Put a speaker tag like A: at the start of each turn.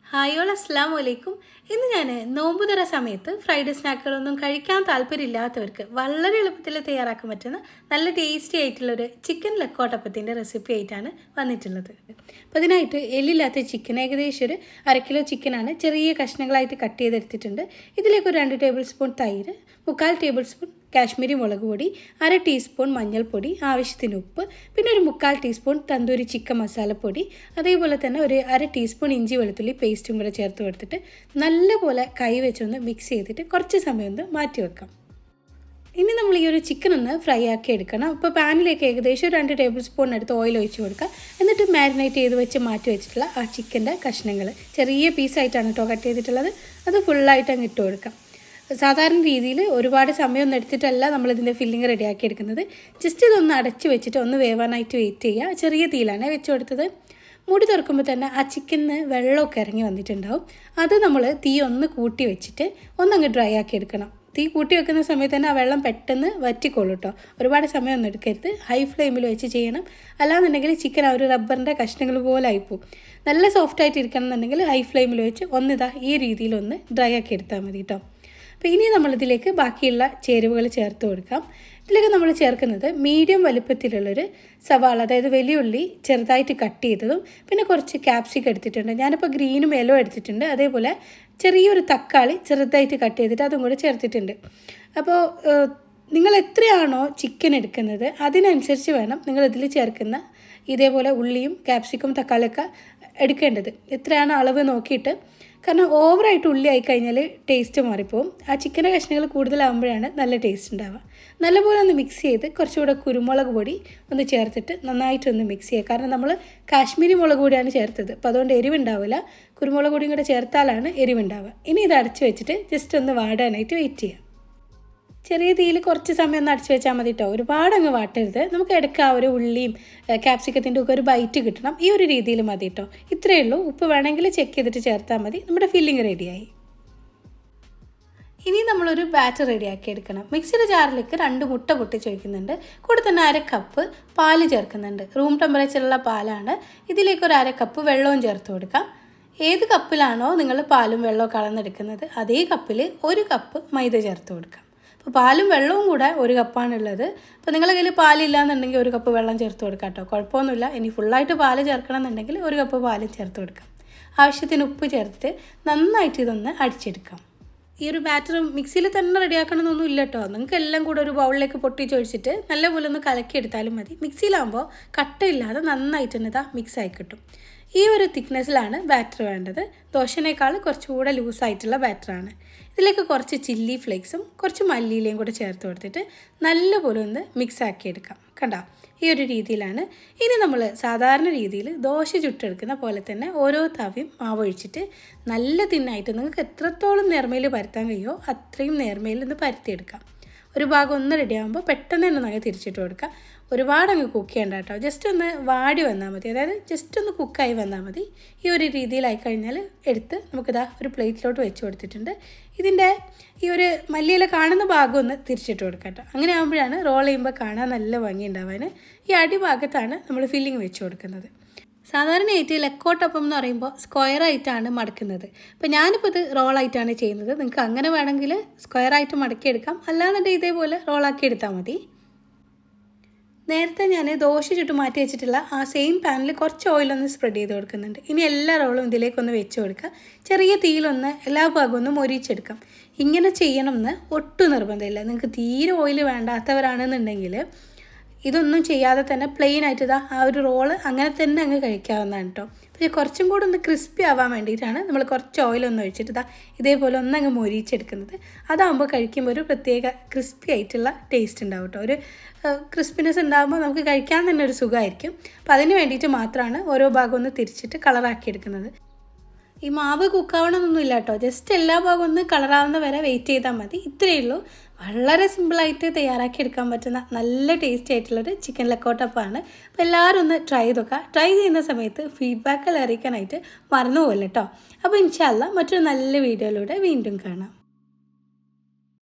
A: Hi all അസ്സലാമു അലൈക്കും. ഇന്ന് ഞാൻ നോമ്പ് തുറ സമയത്ത് ഫ്രൈഡ് സ്നാക്കുകളൊന്നും കഴിക്കാൻ താല്പര്യമില്ലാത്തവർക്ക് വളരെ എളുപ്പത്തിൽ തയ്യാറാക്കാൻ പറ്റുന്ന നല്ല ടേസ്റ്റി ആയിട്ടുള്ളൊരു ചിക്കൻ ലക്കോട്ടപ്പത്തിൻ്റെ റെസിപ്പി ആയിട്ടാണ് വന്നിട്ടുള്ളത്. അപ്പോൾ അതിനായിട്ട് എല്ലില്ലാത്ത ചിക്കൻ ഏകദേശം ഒരു 1/2 കിലോ ചിക്കനാണ് ചെറിയ കഷ്ണങ്ങളായിട്ട് കട്ട് ചെയ്തെടുത്തിട്ടുണ്ട്. ഇതിലേക്ക് ഒരു 2 ടേബിൾ സ്പൂൺ തൈര്, 3/4 ടേബിൾ സ്പൂൺ കാശ്മീരി മുളക് പൊടി, 1/2 ടീസ്പൂൺ മഞ്ഞൾപ്പൊടി, ആവശ്യത്തിന് ഉപ്പ്, പിന്നെ ഒരു 3/4 ടീസ്പൂൺ തന്തൂരി ചിക്കൻ മസാലപ്പൊടി, അതേപോലെ തന്നെ ഒരു 1/2 ടീസ്പൂൺ ഇഞ്ചി വെളുത്തുള്ളി പേസ്റ്റും കൂടെ ചേർത്ത് കൊടുത്തിട്ട് നല്ലപോലെ കൈ വെച്ചൊന്ന് മിക്സ് ചെയ്തിട്ട് കുറച്ച് സമയം ഒന്ന് മാറ്റി വെക്കാം. ഇനി നമ്മൾ ഈ ഒരു ചിക്കൻ ഒന്ന് ഫ്രൈ ആക്കി എടുക്കണം. അപ്പോൾ പാനിലേക്ക് ഏകദേശം 2 ടേബിൾ സ്പൂൺ എടുത്ത് ഓയിൽ ഒഴിച്ച് കൊടുക്കുക. എന്നിട്ട് മാരിനേറ്റ് ചെയ്ത് വെച്ച് മാറ്റി വെച്ചിട്ടുള്ള ആ ചിക്കൻ്റെ കഷ്ണങ്ങൾ ചെറിയ പീസായിട്ടാണ് കേട്ടോ കട്ട് ചെയ്തിട്ടുള്ളത്, അത് ഫുള്ളായിട്ട് അങ്ങ് ഇട്ട് കൊടുക്കാം. സാധാരണ രീതിയിൽ ഒരുപാട് സമയമൊന്നും എടുത്തിട്ടല്ല നമ്മളിതിൻ്റെ ഫില്ലിങ് റെഡിയാക്കി എടുക്കുന്നത്. ജസ്റ്റ് ഇതൊന്ന് അടച്ച് വെച്ചിട്ട് ഒന്ന് വേവാനായിട്ട് വെയിറ്റ് ചെയ്യുക. ചെറിയ തീയിലാണ് വെച്ച് കൊടുത്തത്. മൂടി തുറക്കുമ്പോൾ തന്നെ ആ ചിക്കന് വെള്ളമൊക്കെ ഇറങ്ങി വന്നിട്ടുണ്ടാവും. അത് നമ്മൾ തീ ഒന്ന് കൂട്ടി വെച്ചിട്ട് ഒന്നങ്ങ് ഡ്രൈ ആക്കി എടുക്കണം. തീ കൂട്ടി വെക്കുന്ന സമയത്ത് തന്നെ ആ വെള്ളം പെട്ടെന്ന് വറ്റിക്കൊള്ളൂ കേട്ടോ. ഒരുപാട് സമയമൊന്നും എടുക്കരുത്. ഹൈ ഫ്ലെയിമിൽ വെച്ച് ചെയ്യണം. അല്ലാന്നുണ്ടെങ്കിൽ ചിക്കൻ ആ ഒരു റബ്ബറിൻ്റെ കഷ്ണങ്ങൾ പോലെ ആയിപ്പോവും. നല്ല സോഫ്റ്റായിട്ട് ഇരിക്കണം എന്നുണ്ടെങ്കിൽ ഹൈ ഫ്ലെയിമിൽ വെച്ച് ഒന്നിതാ ഈ രീതിയിലൊന്ന് ഡ്രൈ ആക്കി എടുത്താൽ മതി കേട്ടോ. അപ്പോൾ ഇനി നമ്മളിതിലേക്ക് ബാക്കിയുള്ള ചേരുവകൾ ചേർത്ത് കൊടുക്കാം. ഇതിലേക്ക് നമ്മൾ ചേർക്കുന്നത് മീഡിയം വലുപ്പത്തിലുള്ളൊരു സവാള, അതായത് വലിയ ഉള്ളി ചെറുതായിട്ട് കട്ട് ചെയ്തതും, പിന്നെ കുറച്ച് ക്യാപ്സിക്കം എടുത്തിട്ടുണ്ട്. ഞാനിപ്പോൾ ഗ്രീനും യെല്ലോ എടുത്തിട്ടുണ്ട്. അതേപോലെ ചെറിയൊരു തക്കാളി ചെറുതായിട്ട് കട്ട് ചെയ്തിട്ട് അതും കൂടെ ചേർത്തിട്ടുണ്ട്. അപ്പോൾ നിങ്ങൾ എത്രയാണോ ചിക്കൻ എടുക്കുന്നത് അതിനനുസരിച്ച് വേണം നിങ്ങളിതിൽ ചേർക്കുന്ന ഇതേപോലെ ഉള്ളിയും ക്യാപ്സിക്കം തക്കാളിയൊക്കെ എടുക്കേണ്ടത്. എത്രയാണ് അളവ് നോക്കിയിട്ട്, കാരണം ഓവറായിട്ട് ഉള്ളി ആയിക്കഴിഞ്ഞാൽ ടേസ്റ്റ് മാറിപ്പോവും. ആ ചിക്കൻ്റെ കഷ്ണങ്ങൾ കൂടുതലാകുമ്പോഴാണ് നല്ല ടേസ്റ്റ് ഉണ്ടാവുക. നല്ലപോലെ ഒന്ന് മിക്സ് ചെയ്ത് കുറച്ചുകൂടെ കുരുമുളക് പൊടി ഒന്ന് ചേർത്തിട്ട് നന്നായിട്ടൊന്ന് മിക്സ് ചെയ്യുക. കാരണം നമ്മൾ കാശ്മീരി മുളക് പൊടിയാണ് ചേർത്തത്, അപ്പോൾ അതുകൊണ്ട് എരിവുണ്ടാവില്ല. കുരുമുളക് പൊടിയും കൂടെ ചേർത്താലാണ് എരിവുണ്ടാവുക. ഇനി ഇത് അടച്ച് വെച്ചിട്ട് ജസ്റ്റ് ഒന്ന് വാടാനായിട്ട് വെയിറ്റ് ചെയ്യാം. ചെറിയ തീയിൽ കുറച്ച് സമയം ഒന്ന് അടച്ച് വെച്ചാൽ മതി കേട്ടോ. ഒരുപാട് അങ്ങ് വാട്ടരുത്. നമുക്ക് ഇടയ്ക്ക് ആ ഒരു ഉള്ളിയും ക്യാപ്സിക്കത്തിൻ്റെ ഒക്കെ ഒരു ബൈറ്റ് കിട്ടണം. ഈ ഒരു രീതിയിൽ മതി കേട്ടോ. ഇത്രയേ ഉള്ളൂ. ഉപ്പ് വേണമെങ്കിൽ ചെക്ക് ചെയ്തിട്ട് ചേർത്താൽ മതി. നമ്മുടെ ഫില്ലിങ് റെഡിയായി. ഇനി നമ്മളൊരു ബാറ്റർ റെഡിയാക്കി എടുക്കണം. മിക്സിയുടെ ജാറിലേക്ക് 2 മുട്ട പൊട്ടിച്ച് വയ്ക്കുന്നുണ്ട്. കൂടെ തന്നെ 1/2 കപ്പ് പാല് ചേർക്കുന്നുണ്ട്. റൂം ടെമ്പറേച്ചറുള്ള പാലാണ്. ഇതിലേക്ക് ഒരു 1/2 കപ്പ് വെള്ളവും ചേർത്ത് കൊടുക്കാം. ഏത് കപ്പിലാണോ നിങ്ങൾ പാലും വെള്ളവും കളന്നെടുക്കുന്നത് അതേ കപ്പിൽ 1 കപ്പ് മൈദ ചേർത്ത് കൊടുക്കാം. അപ്പോൾ പാലും വെള്ളവും കൂടെ 1 കപ്പാണുള്ളത്. അപ്പോൾ നിങ്ങളുടെ കയ്യിൽ പാലില്ല എന്നുണ്ടെങ്കിൽ 1 കപ്പ് വെള്ളം ചേർത്ത് കൊടുക്കാം കേട്ടോ. കുഴപ്പമൊന്നുമില്ല. ഇനി ഫുള്ളായിട്ട് പാല് ചേർക്കണം എന്നുണ്ടെങ്കിൽ 1 കപ്പ് പാലും ചേർത്ത് കൊടുക്കാം. ആവശ്യത്തിന് ഉപ്പ് ചേർത്തിട്ട് നന്നായിട്ട് ഇതൊന്ന് അടിച്ചെടുക്കാം. ഈ ഒരു ബാറ്റർ മിക്സിയിൽ തന്നെ റെഡിയാക്കണമെന്നൊന്നും ഇല്ല കേട്ടോ. നിങ്ങൾക്ക് എല്ലാം കൂടെ ഒരു ബൗളിലേക്ക് പൊട്ടിച്ചൊഴിച്ചിട്ട് നല്ലപോലെ ഒന്ന് കലക്കിയെടുത്താലും മതി. മിക്സിയിലാകുമ്പോൾ കട്ടയില്ലാതെ നന്നായിട്ട് തന്നെ ഇതാ മിക്സ് ആയി കിട്ടും. ഈ ഒരു തിക്നെസ്സിലാണ് ബാറ്റർ വേണ്ടത്. ദോശനേക്കാൾ കുറച്ചുകൂടെ ലൂസായിട്ടുള്ള ബാറ്ററാണ്. ഇതിലേക്ക് കുറച്ച് ചില്ലി ഫ്ലേക്സും കുറച്ച് മല്ലിയിലയും കൂടെ ചേർത്ത് കൊടുത്തിട്ട് നല്ലപോലെ ഒന്ന് മിക്സ് ആക്കിയെടുക്കാം. കണ്ടോ, ഈ ഒരു രീതിയിലാണ്. ഇനി നമ്മൾ സാധാരണ രീതിയിൽ ദോശ ചുട്ടെടുക്കുന്ന പോലെ തന്നെ ഓരോ തവിയും മാവ് ഒഴിച്ചിട്ട് നല്ല തിന്നായിട്ട് നിങ്ങൾക്ക് എത്രത്തോളം നേർമയിൽ പരത്താൻ കഴിയുമോ അത്രയും നേർമയിൽ ഒന്ന് പരത്തിയെടുക്കാം. ഒരു ഭാഗം ഒന്ന് റെഡി ആകുമ്പോൾ പെട്ടെന്ന് തന്നെ നമുക്ക് തിരിച്ചിട്ട് കൊടുക്കാം. ഒരുപാട് അങ്ങ് കുക്ക് ചെയ്യേണ്ട കേട്ടോ. ജസ്റ്റ് ഒന്ന് വാടി വന്നാൽ മതി, അതായത് ജസ്റ്റ് ഒന്ന് കുക്കായി വന്നാൽ മതി. ഈ ഒരു രീതിയിലായി കഴിഞ്ഞാൽ എടുത്ത് നമുക്കിതാ ഒരു പ്ലേറ്റിലോട്ട് വെച്ച് കൊടുത്തിട്ടുണ്ട്. ഇതിൻ്റെ ഈ ഒരു മല്ലിയില കാണുന്ന ഭാഗം ഒന്ന് തിരിച്ചിട്ട് കൊടുക്കാം കേട്ടോ. അങ്ങനെ ആകുമ്പോഴാണ് റോൾ ചെയ്യുമ്പോൾ കാണാൻ നല്ല ഭംഗി ഉണ്ടാവാൻ. ഈ അടിഭാഗത്താണ് നമ്മൾ ഫില്ലിങ് വെച്ച് കൊടുക്കുന്നത്. സാധാരണയായിട്ട് ലക്കോട്ടപ്പം എന്ന് പറയുമ്പോൾ സ്ക്വയറായിട്ടാണ് മടക്കുന്നത്. അപ്പോൾ ഞാനിപ്പോൾ ഇത് റോളായിട്ടാണ് ചെയ്യുന്നത്. നിങ്ങൾക്ക് അങ്ങനെ വേണമെങ്കിൽ സ്ക്വയറായിട്ട് മടക്കിയെടുക്കാം, അല്ലാന്നുണ്ടെങ്കിൽ ഇതേപോലെ റോളാക്കി എടുത്താൽ മതി. നേരത്തെ ഞാൻ ദോശ ചുട്ട് മാറ്റി വെച്ചിട്ടുള്ള ആ സെയിം പാനിൽ കുറച്ച് ഓയിലൊന്ന് സ്പ്രെഡ് ചെയ്ത് കൊടുക്കുന്നുണ്ട്. ഇനി എല്ലാ റോളും ഇതിലേക്കൊന്ന് വെച്ച് കൊടുക്കുക. ചെറിയ തീയിലൊന്ന് എല്ലാ ഭാഗവും ഒന്ന് മൊരിച്ചെടുക്കാം. ഇങ്ങനെ ചെയ്യണമെന്ന് ഒട്ടും നിർബന്ധമില്ല. നിങ്ങൾക്ക് തീരെ ഓയിൽ വേണ്ടാത്തവരാണെന്നുണ്ടെങ്കിൽ ഇതൊന്നും ചെയ്യാതെ തന്നെ പ്ലെയിൻ ആയിട്ട് ഇതാ ആ ഒരു റോള് അങ്ങനെ തന്നെ അങ്ങ് കഴിക്കാവുന്നതാണ് കേട്ടോ. പക്ഷേ കുറച്ചും കൂടെ ഒന്ന് ക്രിസ്പി ആവാൻ വേണ്ടിയിട്ടാണ് നമ്മൾ കുറച്ച് ഓയിലൊന്ന് ഒഴിച്ചിട്ട് ഇതാ ഇതേപോലെ ഒന്നങ്ങ് മൊരിച്ചെടുക്കുന്നത്. അതാകുമ്പോൾ കഴിക്കുമ്പോൾ ഒരു പ്രത്യേക ക്രിസ്പി ആയിട്ടുള്ള ടേസ്റ്റ് ഉണ്ടാവും കേട്ടോ. ഒരു ക്രിസ്പിനെസ് ഉണ്ടാകുമ്പോൾ നമുക്ക് കഴിക്കാൻ തന്നെ ഒരു സുഖമായിരിക്കും. അപ്പോൾ അതിന് വേണ്ടിയിട്ട് മാത്രമാണ് ഓരോ ഭാഗം ഒന്ന് തിരിച്ചിട്ട് കളറാക്കിയെടുക്കുന്നത്. ഈ മാവ് കുക്കാവണമെന്നൊന്നും ഇല്ല കേട്ടോ. ജസ്റ്റ് എല്ലാ ഭാഗവും ഒന്ന് കളറാവുന്ന വരെ വെയിറ്റ് ചെയ്താൽ മതി. ഇത്രയേ ഉള്ളൂ. വളരെ സിമ്പിളായിട്ട് തയ്യാറാക്കി എടുക്കാൻ പറ്റുന്ന നല്ല ടേസ്റ്റി ആയിട്ടുള്ളൊരു ചിക്കൻ ലക്കോട്ടപ്പമാണ്. അപ്പോൾ എല്ലാവരും ഒന്ന് ട്രൈ ചെയ്ത് നോക്കുക. ട്രൈ ചെയ്യുന്ന സമയത്ത് ഫീഡ്ബാക്കുകൾ അറിയിക്കാനായിട്ട് മറന്നു പോകല്ലോ കേട്ടോ. അപ്പോൾ ഇൻഷാ അല്ലാഹ് മറ്റൊരു നല്ല വീഡിയോയിലൂടെ വീണ്ടും കാണാം.